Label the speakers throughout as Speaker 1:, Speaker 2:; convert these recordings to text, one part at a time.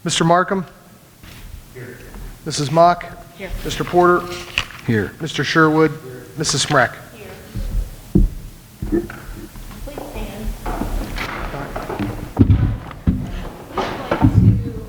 Speaker 1: Mr. Markham? Here. Mrs. Mock?
Speaker 2: Here.
Speaker 1: Mr. Porter?
Speaker 3: Here.
Speaker 1: Mr. Sherwood? Mrs. Smrek?
Speaker 2: Here. Please stand.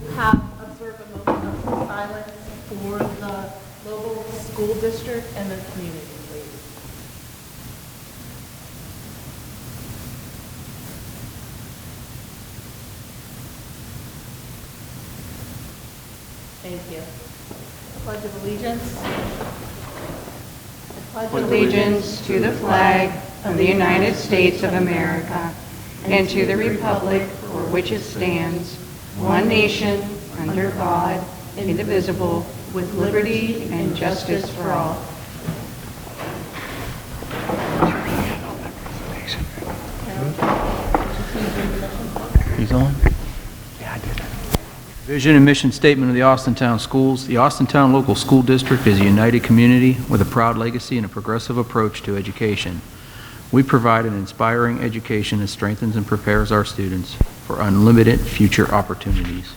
Speaker 2: We'd like to observe a moment of silence for the local school district and the community, please. Thank you. Pledge of allegiance.
Speaker 4: Pledge allegiance to the flag of the United States of America and to the republic for which it stands, one nation, under God, indivisible, with liberty and justice for all.
Speaker 3: He's on? Yeah, I did. Vision and mission statement of the Austintown Schools. The Austintown Local School District is a united community with a proud legacy and a progressive approach to education. We provide an inspiring education that strengthens and prepares our students for unlimited future opportunities.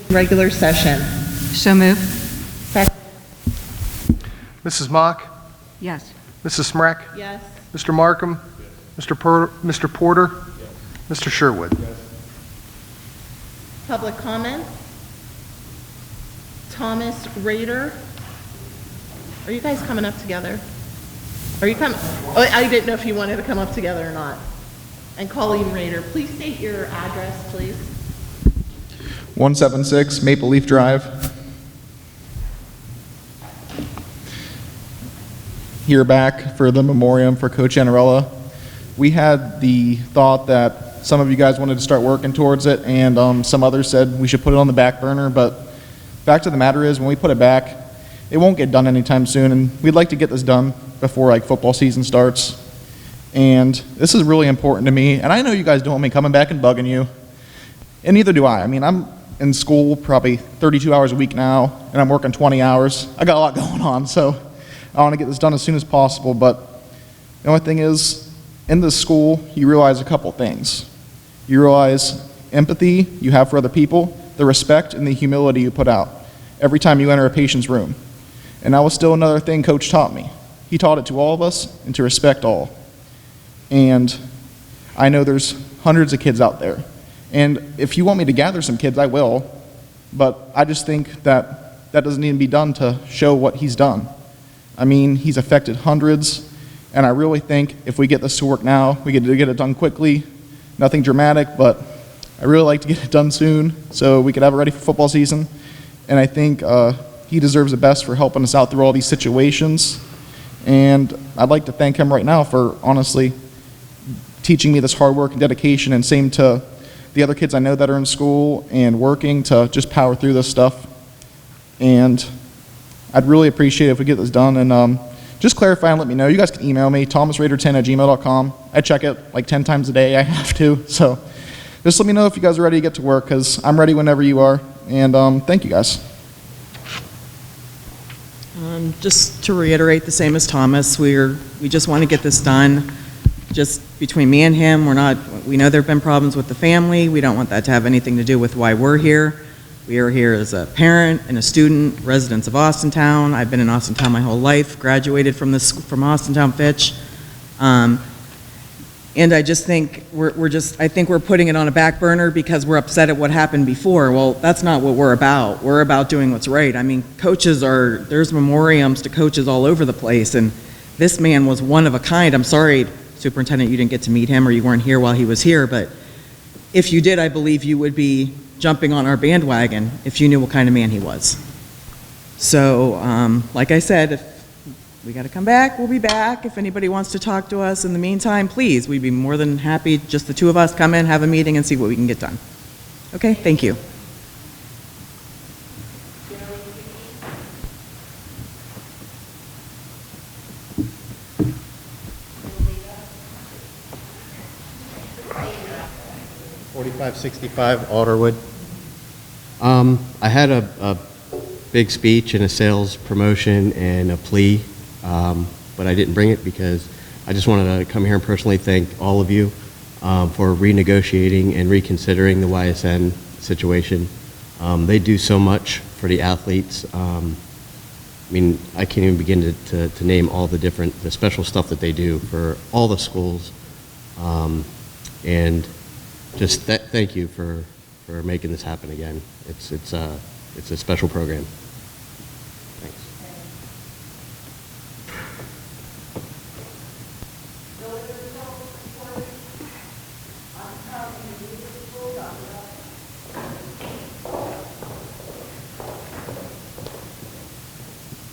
Speaker 2: Regular session.
Speaker 4: So move.
Speaker 1: Mrs. Mock?
Speaker 4: Yes.
Speaker 1: Mrs. Smrek?
Speaker 2: Yes.
Speaker 1: Mr. Markham? Mr. Porter? Mr. Sherwood?
Speaker 2: Public comment. Thomas Rader. Are you guys coming up together? Are you coming? Oh, I didn't know if you wanted to come up together or not. And Colleen Rader, please state your address, please.
Speaker 5: 176 Maple Leaf Drive. Here back for the memoriam for Coach Anarella. We had the thought that some of you guys wanted to start working towards it, and some others said we should put it on the back burner, but fact of the matter is when we put it back, it won't get done anytime soon, and we'd like to get this done before like football season starts. And this is really important to me, and I know you guys don't want me coming back and bugging you, and neither do I. I mean, I'm in school probably 32 hours a week now, and I'm working 20 hours. I got a lot going on, so I want to get this done as soon as possible, but the only thing is, in this school, you realize a couple things. You realize empathy you have for other people, the respect and the humility you put out every time you enter a patient's room. And that was still another thing Coach taught me. He taught it to all of us and to respect all. And I know there's hundreds of kids out there. And if you want me to gather some kids, I will, but I just think that that doesn't need to be done to show what he's done. I mean, he's affected hundreds, and I really think if we get this to work now, we get to get it done quickly. Nothing dramatic, but I really like to get it done soon so we could have it ready for football season. And I think he deserves the best for helping us out through all these situations. And I'd like to thank him right now for honestly teaching me this hard work and dedication, and same to the other kids I know that are in school and working to just power through this stuff. And I'd really appreciate it if we get this done, and just clarify and let me know. You guys can email me, thomasrader10@gmail.com. I check it like 10 times a day. I have to. So just let me know if you guys are ready to get to work, because I'm ready whenever you are. And thank you guys.
Speaker 6: Just to reiterate the same as Thomas, we just want to get this done. Just between me and him, we know there have been problems with the family. We don't want that to have anything to do with why we're here. We are here as a parent and a student, residents of Austintown. I've been in Austintown my whole life, graduated from Austintown Fitch. And I just think I think we're putting it on a back burner because we're upset at what happened before. Well, that's not what we're about. We're about doing what's right. I mean, there's memoriams to coaches all over the place, and this man was one of a kind. I'm sorry, Superintendent, you didn't get to meet him or you weren't here while he was here, but if you did, I believe you would be jumping on our bandwagon if you knew what kind of man he was. So, like I said, if we got to come back, we'll be back. If anybody wants to talk to us in the meantime, please, we'd be more than happy, just the two of us, come in, have a meeting, and see what we can get done. Okay, thank you.
Speaker 7: $4565 Alderwood. I had a big speech and a sales promotion and a plea, but I didn't bring it because I just wanted to come here and personally thank all of you for renegotiating and reconsidering the YSN situation. They do so much for the athletes. I mean, I can't even begin to name all the special stuff that they do for all the schools. And just thank you for making this happen again. It's a special program. Thanks.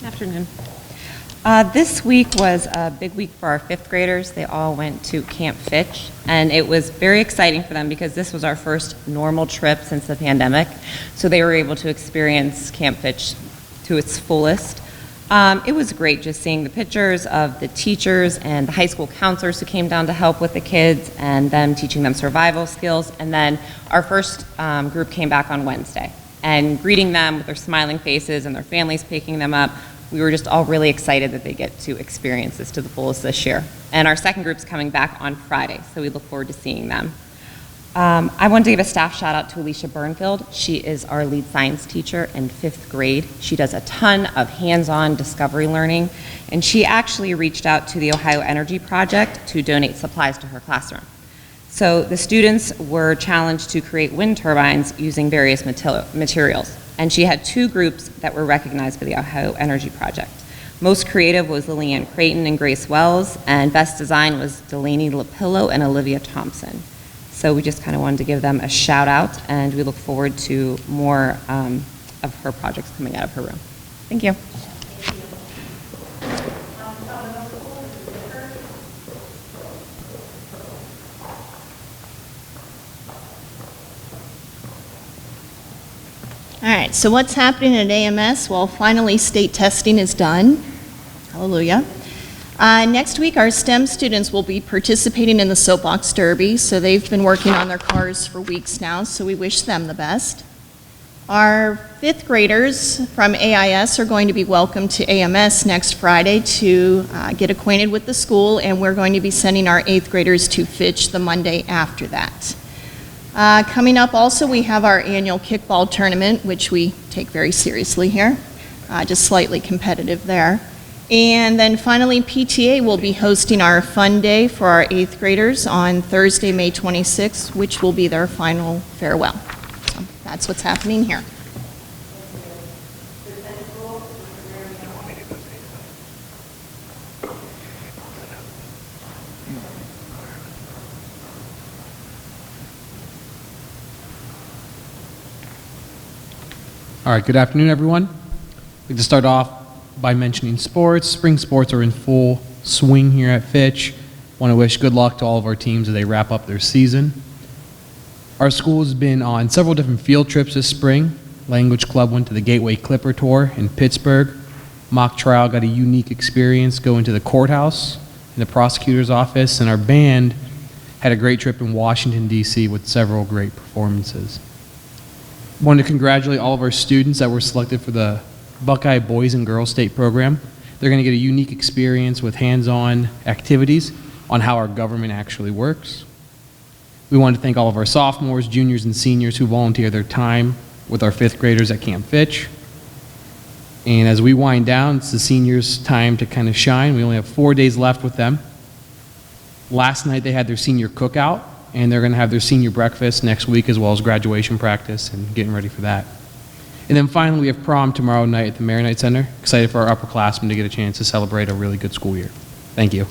Speaker 2: Afternoon.
Speaker 8: This week was a big week for our fifth graders. They all went to Camp Fitch, and it was very exciting for them because this was our first normal trip since the pandemic. So they were able to experience Camp Fitch to its fullest. It was great just seeing the pictures of the teachers and the high school counselors who came down to help with the kids and them teaching them survival skills. And then our first group came back on Wednesday, and greeting them with their smiling faces and their families picking them up. We were just all really excited that they get to experience this to the fullest this year. And our second group's coming back on Friday, so we look forward to seeing them. I wanted to give a staff shout out to Alicia Burnfield. She is our lead science teacher in 5th grade. She does a ton of hands-on discovery learning, and she actually reached out to the Ohio Energy Project to donate supplies to her classroom. So the students were challenged to create wind turbines using various materials. And she had 2 groups that were recognized by the Ohio Energy Project. Most creative was Lillian Creighton and Grace Wells, and best design was Delaney Lapillo and Olivia Thompson. So we just kind of wanted to give them a shout out, and we look forward to more of her projects coming out of her room. Thank you.
Speaker 9: All right, so what's happening at AMS? Well, finally, state testing is done. Hallelujah. Next week, our STEM students will be participating in the Soapbox Derby, so they've been working on their cars for weeks now, so we wish them the best. Our 5th graders from AIS are going to be welcomed to AMS next Friday to get acquainted with the school, and we're going to be sending our 8th graders to Fitch the Monday after that. Coming up also, we have our annual Kickball Tournament, which we take very seriously here, just slightly competitive there. And then finally, PTA will be hosting our fun day for our 8th graders on Thursday, May 26th, which will be their final farewell. So that's what's happening here.
Speaker 10: All right, good afternoon, everyone. I'd like to start off by mentioning sports. Spring sports are in full swing here at Fitch. Want to wish good luck to all of our teams as they wrap up their season. Our school has been on several different field trips this spring. Language Club went to the Gateway Clipper Tour in Pittsburgh. Mock Trial got a unique experience going to the courthouse and the prosecutor's office, and our band had a great trip in Washington, D.C. with several great performances. Wanted to congratulate all of our students that were selected for the Buckeye Boys and Girls State Program. They're going to get a unique experience with hands-on activities on how our government actually works. We want to thank all of our sophomores, juniors, and seniors who volunteer their time with our 5th graders at Camp Fitch. And as we wind down, it's the seniors' time to kind of shine. We only have 4 days left with them. Last night they had their senior cookout, and they're going to have their senior breakfast next week, as well as graduation practice and getting ready for that. And then finally, we have prom tomorrow night at the Maronite Center. Excited for our upperclassmen to get a chance to celebrate a really good school year. Thank you.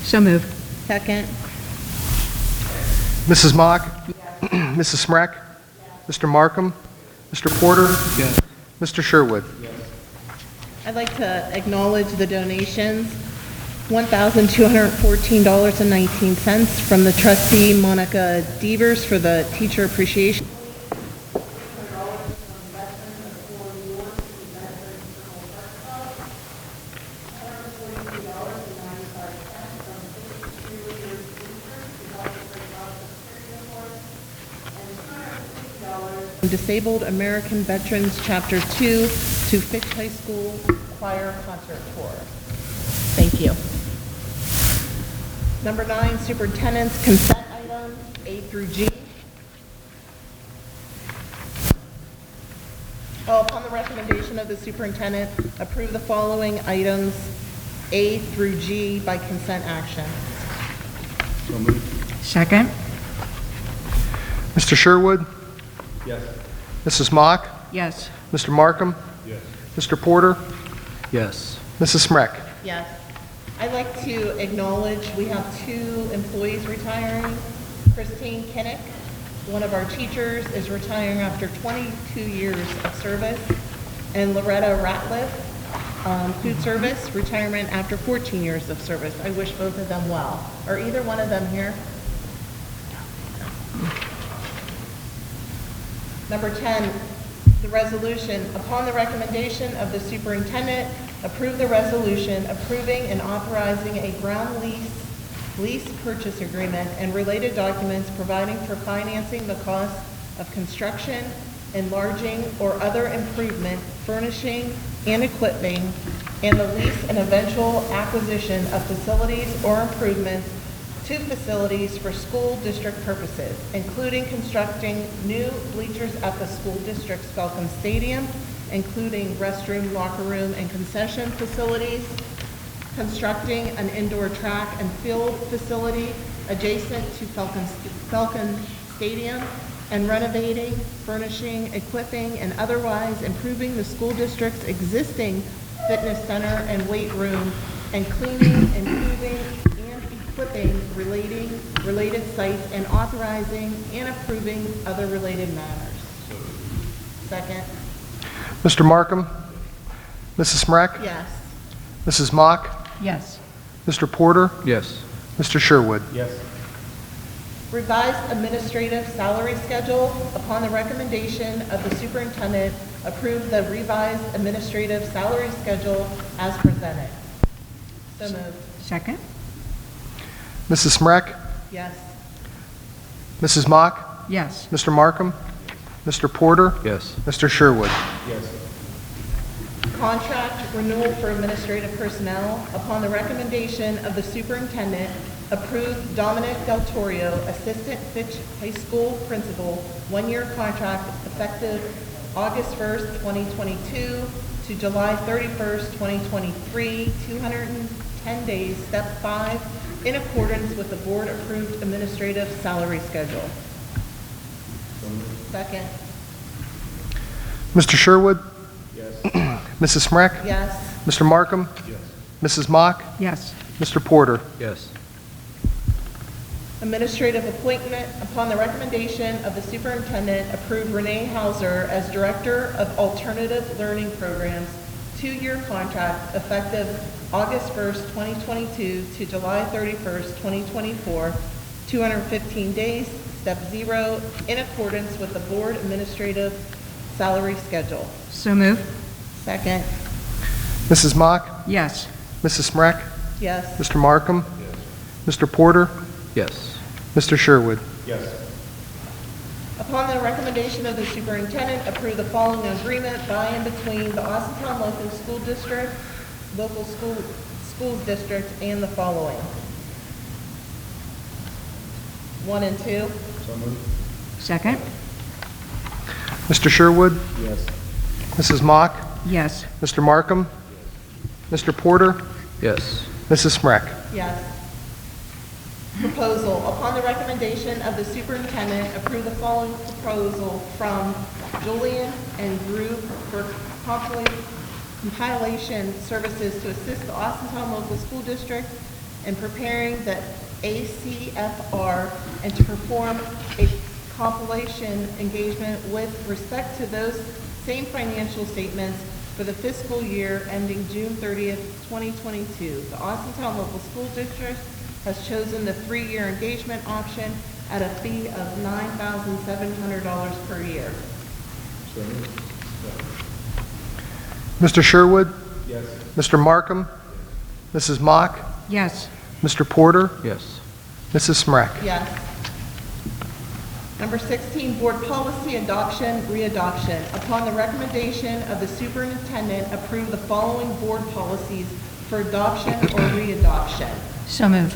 Speaker 2: So moved. Second.
Speaker 1: Mrs. Mock? Mrs. Smrek? Mr. Markham? Mr. Porter?
Speaker 10: Yes.
Speaker 1: Mr. Sherwood?
Speaker 2: I'd like to acknowledge the donations. $1,214.19 from the trustee Monica Devers for the teacher appreciation. Disabled American Veterans Chapter 2 to Fitch High School Choir Concert Tour. Thank you. Number 9, Superintendent's Consent Items, A through G. Upon the recommendation of the superintendent, approve the following items, A through G, by consent action.
Speaker 4: Second?
Speaker 1: Mr. Sherwood?
Speaker 3: Yes.
Speaker 1: Mrs. Mock?
Speaker 4: Yes.
Speaker 1: Mr. Markham?
Speaker 3: Yes.
Speaker 1: Mr. Porter?
Speaker 3: Yes.
Speaker 1: Mrs. Smrek?
Speaker 2: Yes. I'd like to acknowledge we have 2 employees retiring. Christine Kinnick, one of our teachers, is retiring after 22 years of service. And Loretta Ratliff, food service, retirement after 14 years of service. I wish both of them well. Are either one of them here? Number 10, the resolution. Upon the recommendation of the superintendent, approve the resolution approving and authorizing a ground lease purchase agreement and related documents providing for financing the cost of construction, enlarging or other improvement, furnishing and equipping, and the lease and eventual acquisition of facilities or improvements to facilities for school district purposes, including constructing new bleachers at the school district's Falcon Stadium, including restroom, locker room, and concession facilities, constructing an indoor track and field facility adjacent to Falcon Stadium, and renovating, furnishing, equipping, and otherwise improving the school district's existing fitness center and weight room, and cleaning, improving, and equipping related sites, and authorizing and approving other related matters. Second.
Speaker 1: Mr. Markham? Mrs. Smrek?
Speaker 2: Yes.
Speaker 1: Mrs. Mock?
Speaker 4: Yes.
Speaker 1: Mr. Porter?
Speaker 3: Yes.
Speaker 1: Mr. Sherwood?
Speaker 3: Yes.
Speaker 2: Revised administrative salary schedule. Upon the recommendation of the superintendent, approve the revised administrative salary schedule as presented. So moved.
Speaker 4: Second?
Speaker 1: Mrs. Smrek?
Speaker 2: Yes.
Speaker 1: Mrs. Mock?
Speaker 4: Yes.
Speaker 1: Mr. Markham? Mr. Porter?
Speaker 3: Yes.
Speaker 1: Mr. Sherwood?
Speaker 2: Contract renewal for administrative personnel. Upon the recommendation of the superintendent, approve Dominic Del Torio, Assistant Fitch High School Principal, 1-year contract effective August 1st, 2022 to July 31st, 2023, 210 days, step 5, in accordance with the board-approved administrative salary schedule. Second.
Speaker 1: Mr. Sherwood? Mrs. Smrek?
Speaker 2: Yes.
Speaker 1: Mr. Markham? Mrs. Mock?
Speaker 4: Yes.
Speaker 1: Mr. Porter?
Speaker 3: Yes.
Speaker 2: Administrative appointment. Upon the recommendation of the superintendent, approve Renee Hauser as Director of Alternative Learning Programs, 2-year contract effective August 1st, 2022 to July 31st, 2024, 215 days, step 0, in accordance with the board administrative salary schedule.
Speaker 4: So moved?
Speaker 2: Second.
Speaker 1: Mrs. Mock?
Speaker 4: Yes.
Speaker 1: Mrs. Smrek?
Speaker 2: Yes.
Speaker 1: Mr. Markham? Mr. Porter?
Speaker 3: Yes.
Speaker 1: Mr. Sherwood?
Speaker 2: Upon the recommendation of the superintendent, approve the following agreement by and between the Austintown Local Schools District and the following. 1 and 2.
Speaker 4: Second?
Speaker 1: Mr. Sherwood? Mrs. Mock?
Speaker 4: Yes.
Speaker 1: Mr. Markham? Mr. Porter?
Speaker 3: Yes.
Speaker 1: Mrs. Smrek?
Speaker 2: Yes. Proposal. Upon the recommendation of the superintendent, approve the following proposal from Julian and Group for compilation services to assist the Austintown Local School District in preparing the ACFR and to perform a compilation engagement with respect to those same financial statements for the fiscal year ending June 30th, 2022. The Austintown Local School District has chosen the 3-year engagement option at a fee of $9,700 per year.
Speaker 1: Mr. Sherwood? Mr. Markham? Mrs. Mock?
Speaker 4: Yes.
Speaker 1: Mr. Porter?
Speaker 3: Yes.
Speaker 1: Mrs. Smrek?
Speaker 2: Yes. Number 16, board policy adoption, readoption. Upon the recommendation of the superintendent, approve the following board policies for adoption or readoption.
Speaker 4: So moved.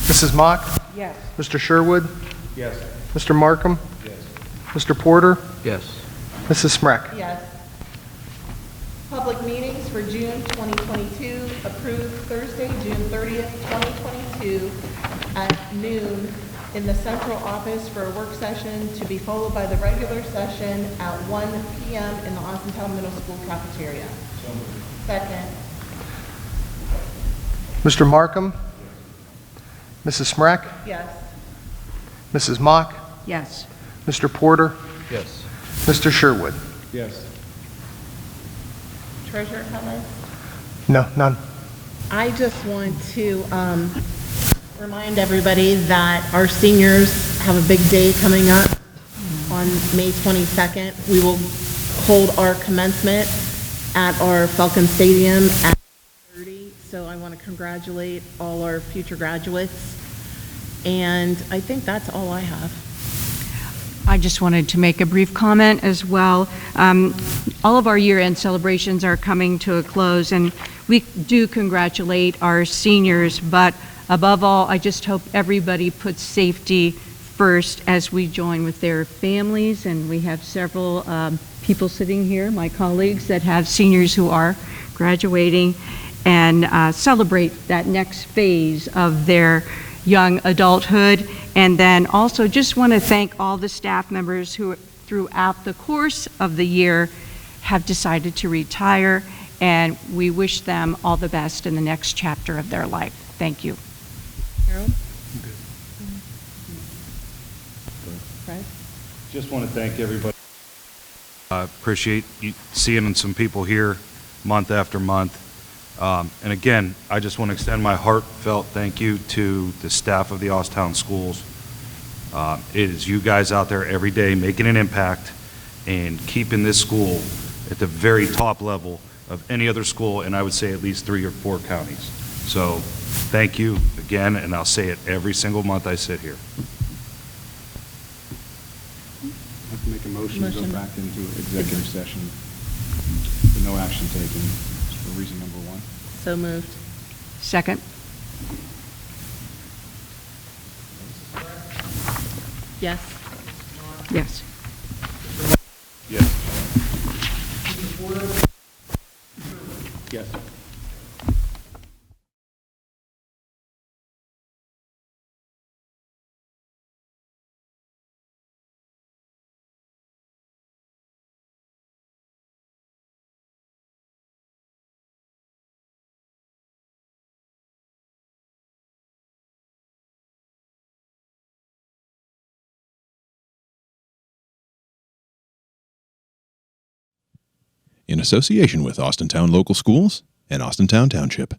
Speaker 1: Mrs. Mock?
Speaker 4: Yes.
Speaker 1: Mr. Sherwood?
Speaker 5: Yes.
Speaker 1: Mr. Markham?
Speaker 5: Yes.
Speaker 1: Mr. Porter?
Speaker 3: Yes.
Speaker 1: Mrs. Smrek?
Speaker 2: Yes. Public meetings for June 2022, approved Thursday, June 30th, 2022, at noon in the central office for a work session to be followed by the regular session at 1 p.m. in the Austintown Middle School cafeteria. Second.
Speaker 1: Mr. Markham? Mrs. Smrek?
Speaker 2: Yes.
Speaker 1: Mrs. Mock?
Speaker 4: Yes.
Speaker 1: Mr. Porter?
Speaker 3: Yes.
Speaker 1: Mr. Sherwood?
Speaker 5: Yes.
Speaker 2: Treasurer comments?
Speaker 1: No, none.
Speaker 2: I just want to remind everybody that our seniors have a big day coming up on May 22nd. We will hold our commencement at our Falcon Stadium at 30. So I want to congratulate all our future graduates. And I think that's all I have.
Speaker 4: I just wanted to make a brief comment as well. All of our year-end celebrations are coming to a close, and we do congratulate our seniors, but above all, I just hope everybody puts safety first as we join with their families, and we have several people sitting here, my colleagues, that have seniors who are graduating, and celebrate that next phase of their young adulthood. And then also just want to thank all the staff members who throughout the course of the year have decided to retire, and we wish them all the best in the next chapter of their life. Thank you.
Speaker 2: Harold? Fred?
Speaker 11: Just want to thank everybody. I appreciate seeing some people here month after month. And again, I just want to extend my heartfelt thank you to the staff of the Austintown schools. It is you guys out there every day making an impact and keeping this school at the very top level of any other school, and I would say at least 3 or 4 counties. So thank you again, and I'll say it every single month I sit here.
Speaker 12: I'd like to make a motion to go back into executive session with no action taken for reason number 1.
Speaker 2: So moved.
Speaker 4: Second.
Speaker 2: Yes.
Speaker 4: Yes.
Speaker 11: Yes.
Speaker 12: Yes.
Speaker 13: In association with Austintown Local Schools and Austintown Township.